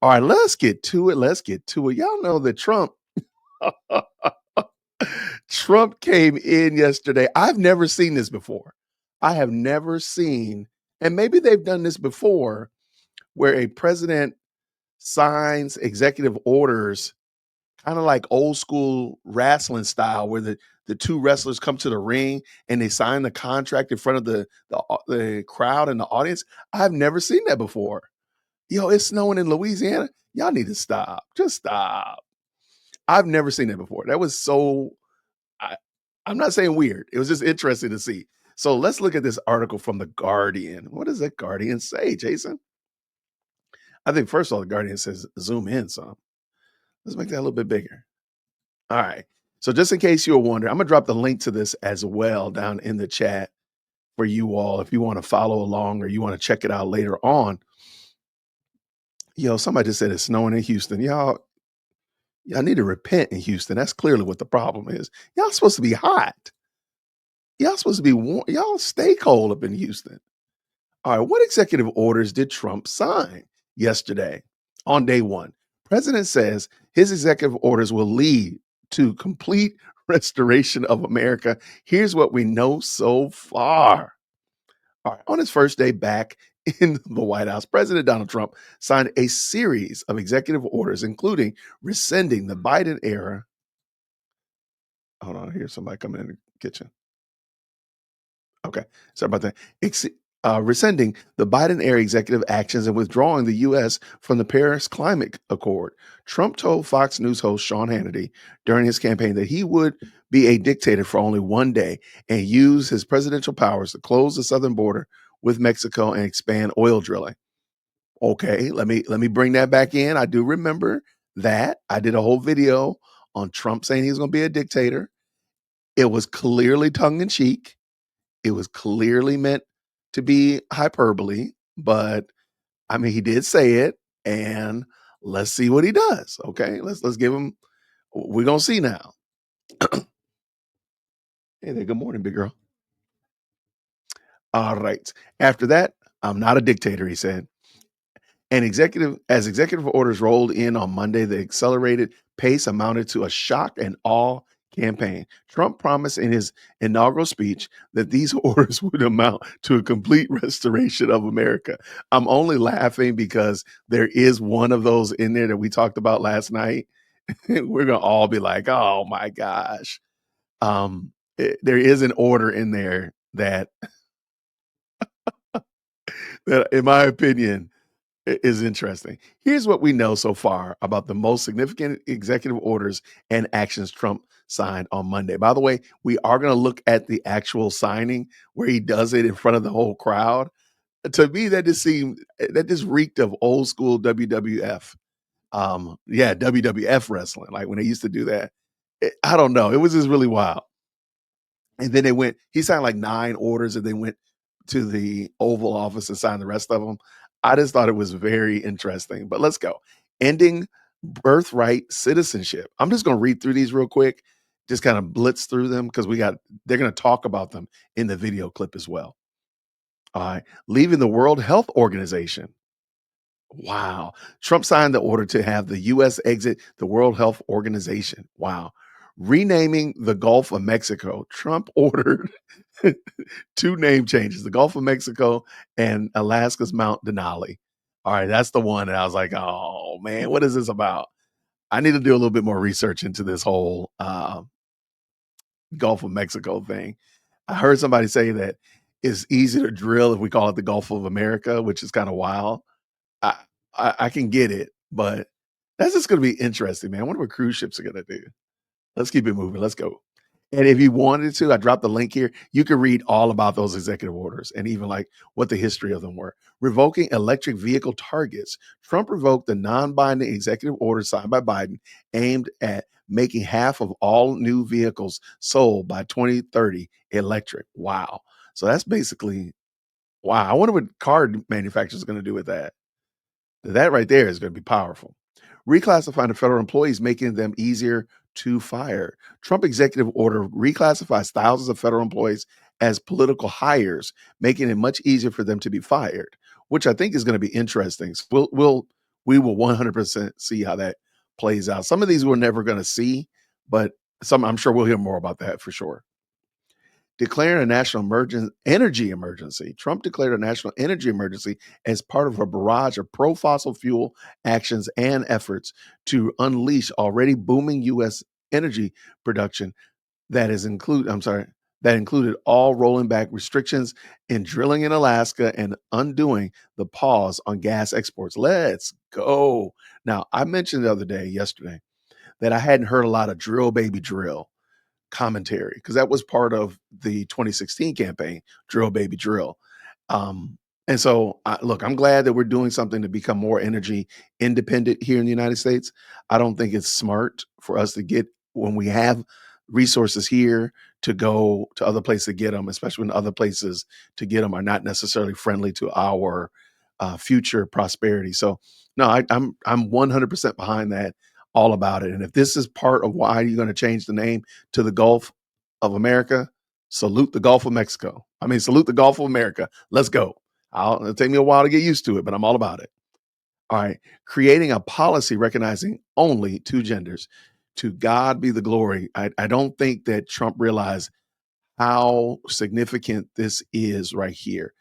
All right, let's get to it. Let's get to it. Y'all know that Trump came in yesterday. I've never seen this before. I have never seen, and maybe they've done this before, where a president signs executive orders, kind of like old school wrestling style, where the two wrestlers come to the ring and they sign the contract in front of the crowd and the audience. I've never seen that before. Yo, it's snowing in Louisiana. Y'all need to stop. Just stop. I've never seen that before. That was so I, I'm not saying weird. It was just interesting to see. So let's look at this article from The Guardian. What does The Guardian say, Jason? I think first of all, The Guardian says zoom in some. Let's make that a little bit bigger. All right. So just in case you're wondering, I'm gonna drop the link to this as well down in the chat for you all if you want to follow along or you want to check it out later on. Somebody just said it's snowing in Houston. Y'all need to repent in Houston. That's clearly what the problem is. Y'all supposed to be hot. Y'all supposed to be warm. Y'all stay cold up in Houston. All right, what executive orders did Trump sign yesterday on day one? President says his executive orders will lead to complete restoration of America. Here's what we know so far. All right, on his first day back in the White House, President Donald Trump signed a series of executive orders, including rescinding the Biden era. Hold on, here's somebody coming in the kitchen. Okay, sorry about that. Rescinding the Biden era executive actions and withdrawing the U.S. from the Paris Climate Accord. Trump told Fox News host Sean Hannity during his campaign that he would be a dictator for only one day and use his presidential powers to close the southern border with Mexico and expand oil drilling. Okay, let me bring that back in. I do remember that. I did a whole video on Trump saying he's going to be a dictator. It was clearly tongue in cheek. It was clearly meant to be hyperbole, but I mean, he did say it, and let's see what he does. Okay, let's give him. We're gonna see now. Hey there, good morning, big girl. All right. After that, I'm not a dictator, he said. And executive orders rolled in on Monday, the accelerated pace amounted to a shock and awe campaign. Trump promised in his inaugural speech that these orders would amount to a complete restoration of America. I'm only laughing because there is one of those in there that we talked about last night. We're gonna all be like, "Oh my gosh!" There is an order in there that, in my opinion, is interesting. Here's what we know so far about the most significant executive orders and actions Trump signed on Monday. By the way, we are going to look at the actual signing where he does it in front of the whole crowd. To me, that just reeked of old school WWF. Yeah, WWF wrestling, like when they used to do that. I don't know. It was just really wild. And then he signed like 9 orders and then went to the Oval Office and signed the rest of them. I just thought it was very interesting. But let's go. Ending birthright citizenship. I'm just going to read through these real quick, just kind of blitz through them because they're going to talk about them in the video clip as well. All right. Leaving the World Health Organization. Wow. Trump signed the order to have the U.S. exit the World Health Organization. Wow. Renaming the Gulf of Mexico. Trump ordered 2 name changes, the Gulf of Mexico and Alaska's Mount Denali. All right, that's the one that I was like, oh man, what is this about? I need to do a little bit more research into this whole Gulf of Mexico thing. I heard somebody say that it's easy to drill if we call it the Gulf of America, which is kind of wild. I, I can get it, but that's just going to be interesting, man. I wonder what cruise ships are going to do. Let's keep it moving. Let's go. And if you wanted to, I dropped the link here. You can read all about those executive orders and even like what the history of them were. Revoking electric vehicle targets. Trump revoked the non-binding executive order signed by Biden aimed at making half of all new vehicles sold by 2030 electric. Wow. So that's basically, wow. I wonder what car manufacturers are going to do with that. That right there is going to be powerful. Reclassifying the federal employees, making them easier to fire. Trump executive order reclassifies thousands of federal employees as political hires, making it much easier for them to be fired, which I think is going to be interesting. So we'll we will 100% see how that plays out. Some of these we're never going to see, but some I'm sure we'll hear more about that for sure. Declaring a national energy emergency. Trump declared a national energy emergency as part of a barrage of pro fossil fuel actions and efforts to unleash already booming U.S. energy production that included all rolling back restrictions in drilling in Alaska and undoing the pause on gas exports. Let's go. Now, I mentioned the other day, yesterday, that I hadn't heard a lot of drill baby drill commentary because that was part of the 2016 campaign, drill baby drill. Um, and so, look, I'm glad that we're doing something to become more energy independent here in the United States. I don't think it's smart for us to get when we have resources here to go to other places to get them, especially when other places to get them are not necessarily friendly to our future prosperity. So, no, I'm 100% behind that, all about it. And if this is part of why you're going to change the name to the Gulf of America, salute the Gulf of Mexico. I mean, salute the Gulf of America. Let's go. It'll take me a while to get used to it, but I'm all about it. All right. Creating a policy recognizing only two genders. To God be the glory. I don't think that Trump realized how significant this is right here.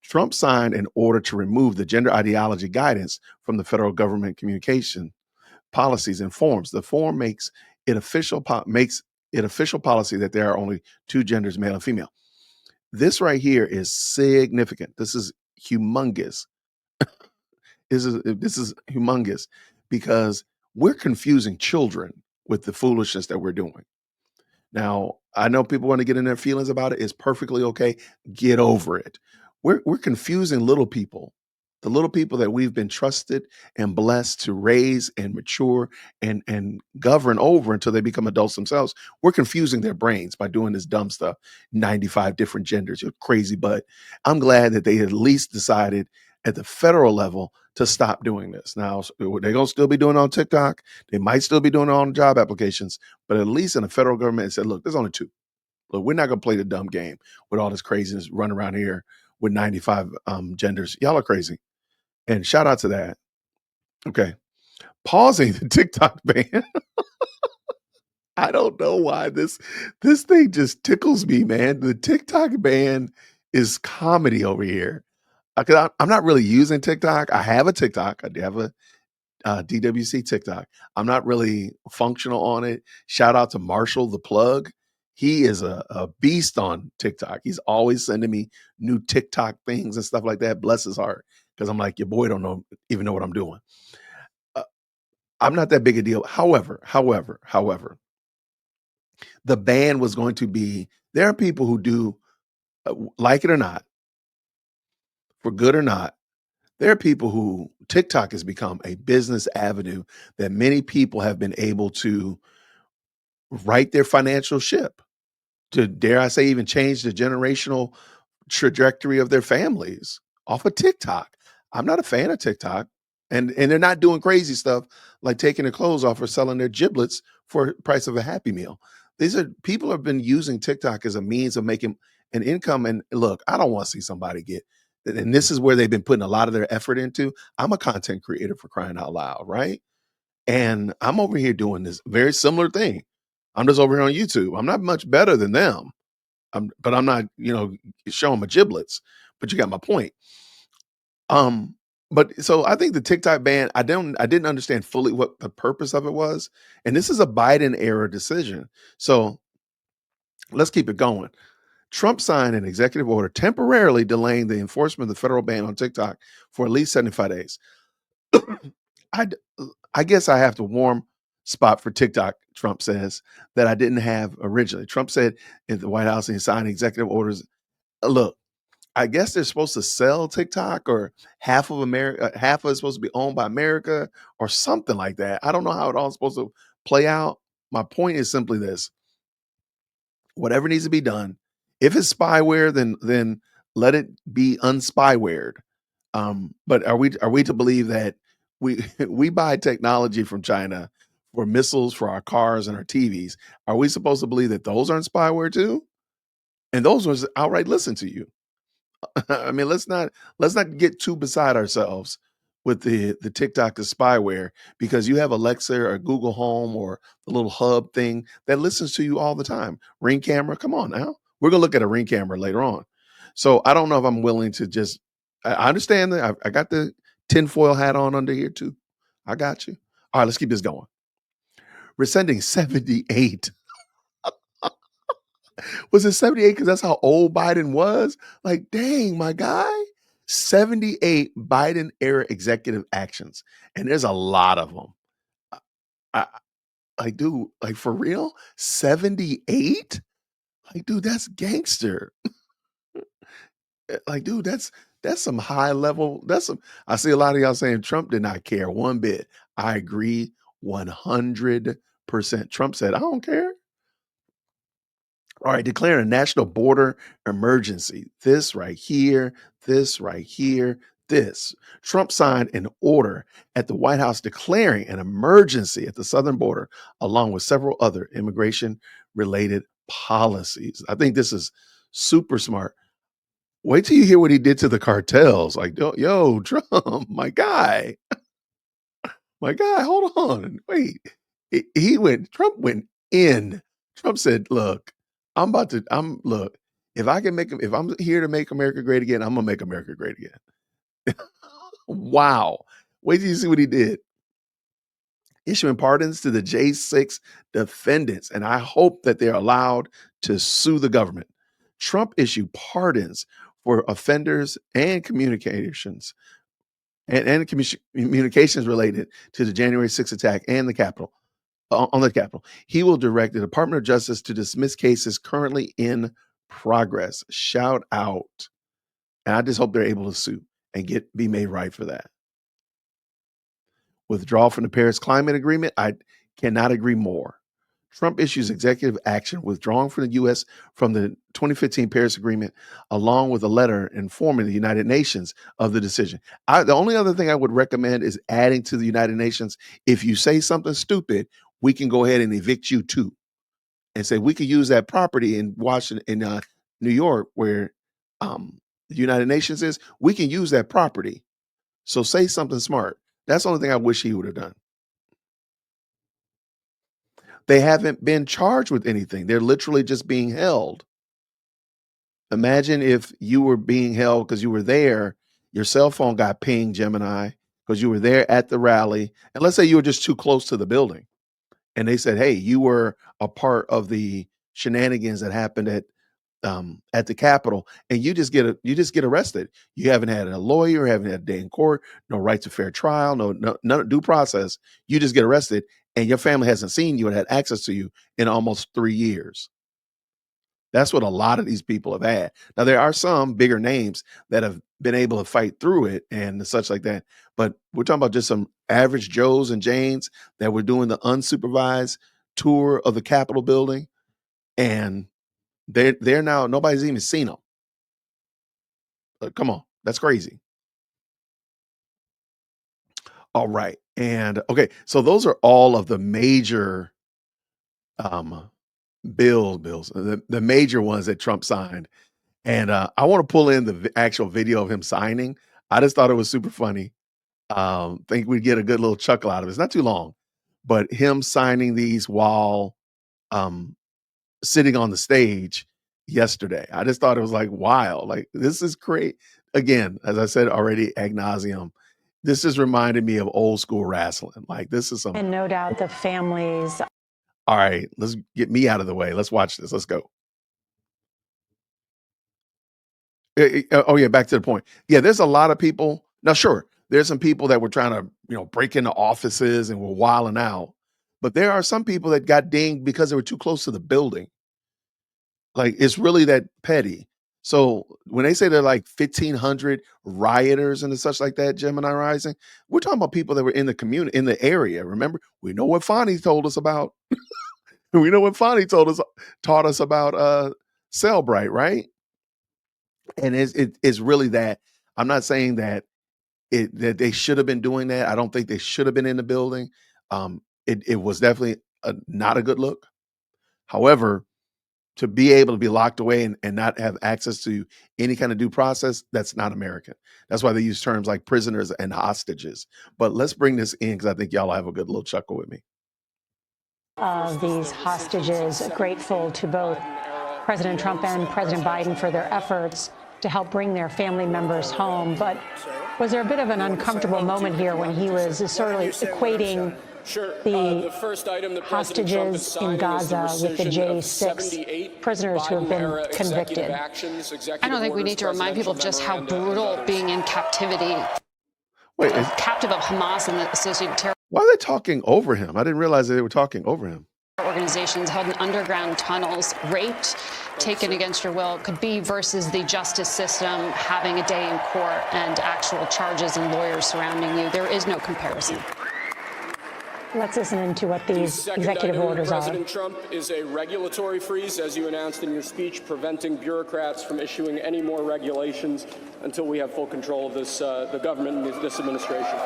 Trump signed an order to remove the gender ideology guidance from the federal government communication policies and forms. The form makes it official policy that there are only two genders, male and female. This right here is significant. This is humongous. This is humongous because we're confusing children with the foolishness that we're doing. Now, I know people want to get in their feelings about it. It's perfectly okay. Get over it. We're confusing little people, the little people that we've been trusted and blessed to raise and mature and govern over until they become adults themselves. We're confusing their brains by doing this dumb stuff. 95 different genders. You're crazy, but I'm glad that they at least decided at the federal level to stop doing this. Now, they're gonna still be doing it on TikTok. They might still be doing it on job applications, but at least in the federal government, it said, look, there's only two. Look, we're not going to play the dumb game with all this craziness running around here with 95 genders. Y'all are crazy. And shout out to that. Okay. Pausing the TikTok ban. I don't know why this thing just tickles me, man. The TikTok ban is comedy over here. Because I'm not really using TikTok. I have a TikTok. I do have a DWC TikTok. I'm not really functional on it. Shout out to Marshall the plug. He is a beast on TikTok. He's always sending me new TikTok things and stuff like that. Bless his heart. Because I'm like, your boy don't even know what I'm doing. Uh, I'm not that big a deal. However, the ban was going to be, there are people who do, like it or not, for good or not, there are people who TikTok has become a business avenue that many people have been able to right their financial ship, to dare I say, even change the generational trajectory of their families off of TikTok. I'm not a fan of TikTok. And they're not doing crazy stuff like taking their clothes off or selling their giblets for price of a Happy Meal. These are people have been using TikTok as a means of making an income. And look, I don't want to see somebody get, and this is where they've been putting a lot of their effort into. I'm a content creator, for crying out loud, right? And I'm over here doing this very similar thing. I'm just over here on YouTube. I'm not much better than them. But I'm not, showing my giblets. But you got my point. Um, but so I think the TikTok ban, I didn't understand fully what the purpose of it was. And this is a Biden era decision. So let's keep it going. Trump signed an executive order temporarily delaying the enforcement of the federal ban on TikTok for at least 75 days. I, d- I guess I have to warm spot for TikTok, Trump says, that I didn't have originally. Trump said in the White House he signed executive orders. Look, I guess they're supposed to sell TikTok, or half of America, half of it's supposed to be owned by America or something like that. I don't know how it all supposed to play out. My point is simply this: whatever needs to be done, if it's spyware, then let it be unspywared. But are we to believe that we we buy technology from China for missiles for our cars and our TVs? Are we supposed to believe that those aren't spyware too? And those ones outright listen to you. I mean, let's not get too beside ourselves with the TikTok is spyware because you have Alexa or Google Home or the little hub thing that listens to you all the time. Ring camera, come on now. We're gonna look at a ring camera later on. So I don't know if I'm willing to just. I understand that I got the tinfoil hat on under here too. I got you. All right, let's keep this going. We're sending 78. Was it 78 because that's how old Biden was? Like, dang, my guy. 78 Biden era executive actions. And there's a lot of them. I, like, dude, like for real? 78? Like, dude, that's gangster. Like, dude, that's some high level. That's some I see a lot of y'all saying Trump did not care one bit. I agree 100%. Trump said, I don't care. All right, declaring a national border emergency. This right here, this. Trump signed an order at the White House declaring an emergency at the southern border, along with several other immigration related policies. I think this is super smart. Wait till you hear what he did to the cartels. Like, yo, Trump, my guy, hold on. Wait. Trump went in. Trump said, look, look, if I'm here to make America great again, I'm gonna make America great again. Wow. Wait till you see what he did. Issuing pardons to the J6 defendants, and I hope that they're allowed to sue the government. Trump issued pardons for offenders and communications related to the January 6th attack and the Capitol on the Capitol. He will direct the Department of Justice to dismiss cases currently in progress. Shout out. And I just hope they're able to sue and be made right for that. Withdrawal from the Paris Climate Agreement. I cannot agree more. Trump issues executive action withdrawing from the U.S. from the 2015 Paris Agreement, along with a letter informing the United Nations of the decision. The only other thing I would recommend is adding to the United Nations. If you say something stupid, we can go ahead and evict you too, and say we could use that property in Washington, in New York, where the United Nations is. We can use that property. So say something smart. That's the only thing I wish he would have done. They haven't been charged with anything. They're literally just being held. Imagine if you were being held because you were there, your cell phone got pinged, Gemini, because you were there at the rally. And let's say you were just too close to the building. And they said, hey, you were a part of the shenanigans that happened at the Capitol, and you just get arrested. You haven't had a lawyer, haven't had a day in court, no right to fair trial, no due process. You just get arrested, and your family hasn't seen you and had access to you in almost 3 years. That's what a lot of these people have had. Now there are some bigger names that have been able to fight through it and such like that, but we're talking about just some average Joes and Janes that were doing the unsupervised tour of the Capitol building, and they're now nobody's even seen them. Come on, that's crazy. All right, and okay, so those are all of the major um, bills, the major ones that Trump signed, and I want to pull in the actual video of him signing. I just thought it was super funny. Think we'd get a good little chuckle out of it. It's not too long, but him signing these while um, sitting on the stage yesterday. I just thought it was like wild. Like this is great. Again, as I said already, ad nauseum. This is reminded me of old school wrestling. Like this is some. And no doubt the families. All right, let's get me out of the way. Let's watch this. Let's go. Oh yeah, back to the point. Yeah, there's a lot of people. Now, sure, there's some people that were trying to break into offices and were wilding out, but there are some people that got dinged because they were too close to the building. Like, it's really that petty. So when they say they're like 1,500 rioters and such like that, Gemini Rising, we're talking about people that were in the community, in the area. Remember, we know what Fonnie told us about. We know what Fonnie taught us about Cellbrite, right? And it's really that. I'm not saying that they should have been doing that. I don't think they should have been in the building. It was definitely not a good look. However, to be able to be locked away and not have access to any kind of due process, that's not American. That's why they use terms like prisoners and hostages. But let's bring this in because I think y'all will have a good little chuckle with me. Of these hostages, grateful to both President Trump and President Biden for their efforts to help bring their family members home. But was there a bit of an uncomfortable moment here when he was sort of equating the first item the hostages in Gaza with the J6 prisoners who have been convicted? I don't think we need to remind people just how brutal being in captivity, Wait, captive of Hamas and the associated terror why are they talking over him? I didn't realize that they were talking over him. organizations held in underground tunnels, raped, taken against your will, could be versus the justice system having a day in court and actual charges and lawyers surrounding you. There is no comparison. Let's listen into what these executive orders are. President Trump is a regulatory freeze, as you announced in your speech, preventing bureaucrats from issuing any more regulations until we have full control of this, the government and this administration.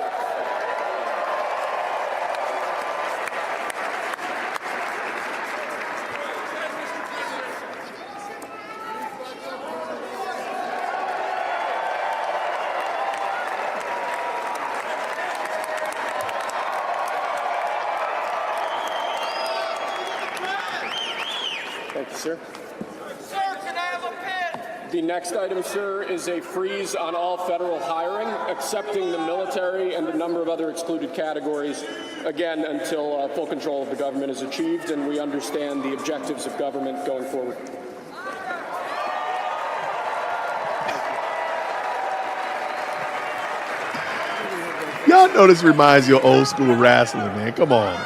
Thank you, sir. Sir, can I have a pen? The next item, sir, is a freeze on all federal hiring, excepting the military and a number of other excluded categories, again, until full control of the government is achieved and we understand the objectives of government going forward. Y'all know this reminds you of old school wrestling, man. Come on.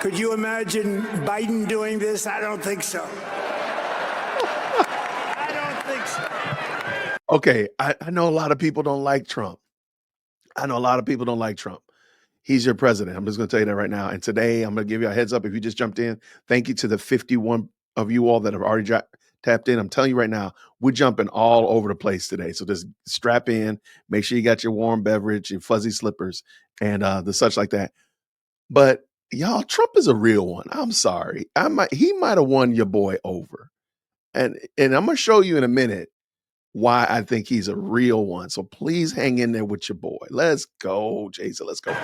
Could you imagine Biden doing this? I don't think so. I don't think so. Okay, I know a lot of people don't like Trump. I know a lot of people don't like Trump. He's your president. I'm just going to tell you that right now. And today, I'm going to give you a heads up. If you just jumped in, thank you to the 51 of you all that have already tapped in. I'm telling you right now, we're jumping all over the place today. So just strap in. Make sure you got your warm beverage, your fuzzy slippers, and the such like that. But y'all, Trump is a real one. I'm sorry. He might have won your boy over. And I'm going to show you in a minute why I think he's a real one. So please hang in there with your boy. Let's go, Jason. Let's go.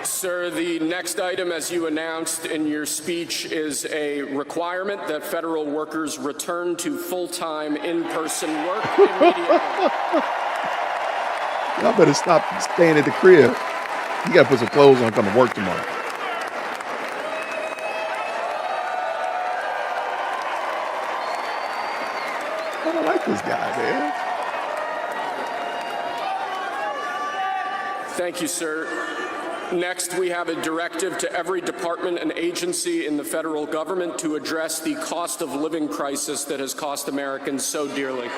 Sir, the next item, as you announced in your speech, is a requirement that federal workers return to full-time in-person work immediately. Y'all better stop staying at the crib. You got to put some clothes on, come to work tomorrow. I don't like this guy, man. Thank you, sir. Next, we have a directive to every department and agency in the federal government to address the cost of living crisis that has cost Americans so dearly.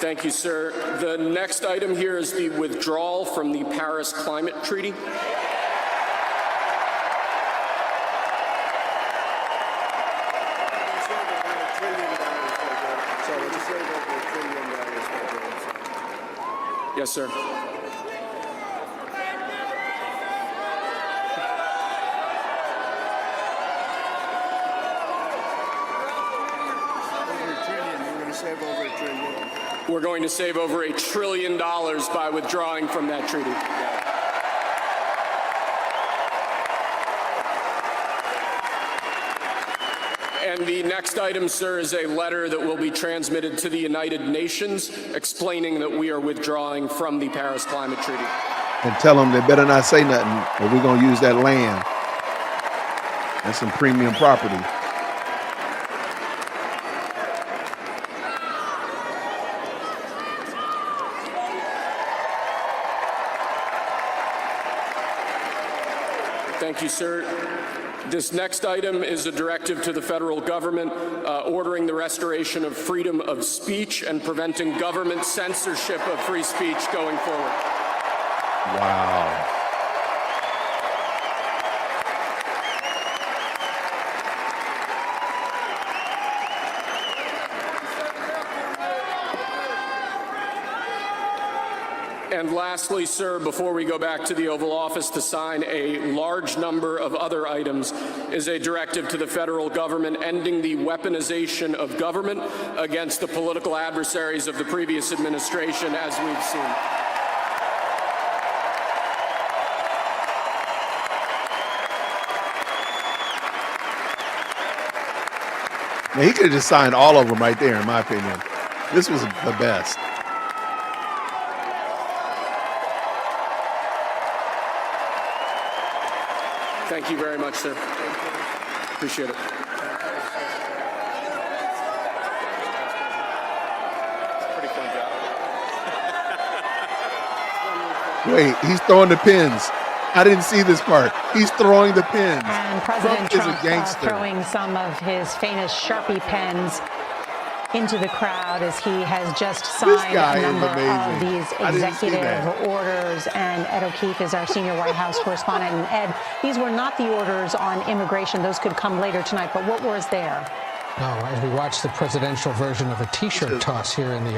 Thank you, sir. The next item here is the withdrawal from the Paris Climate Treaty. Yes, sir. We're going to save over $1 trillion by withdrawing from that treaty. And the next item, sir, is a letter that will be transmitted to the United Nations explaining that we are withdrawing from the Paris Climate Treaty. And tell them they better not say nothing or we're going to use that land. That's some premium property. Thank you, sir. This next item is a directive to the federal government ordering the restoration of freedom of speech and preventing government censorship of free speech going forward. Wow. And lastly, sir, before we go back to the Oval Office to sign a large number of other items, is a directive to the federal government ending the weaponization of government against the political adversaries of the previous administration, as we've seen. Now, he could have just signed all of them right there, in my opinion. This was the best. Thank you very much, sir. Appreciate it. Pretty fun job. Wait, he's throwing the pins. I didn't see this part. He's throwing the pins. And President Trump is a Trump gangster. throwing some of his famous Sharpie pens into the crowd as he has just signed a number of these executive orders. And Ed O'Keefe is our senior White House correspondent. And Ed, these were not the orders on immigration. Those could come later tonight. But what was there? No, as we watch the presidential version of a T-shirt toss here in the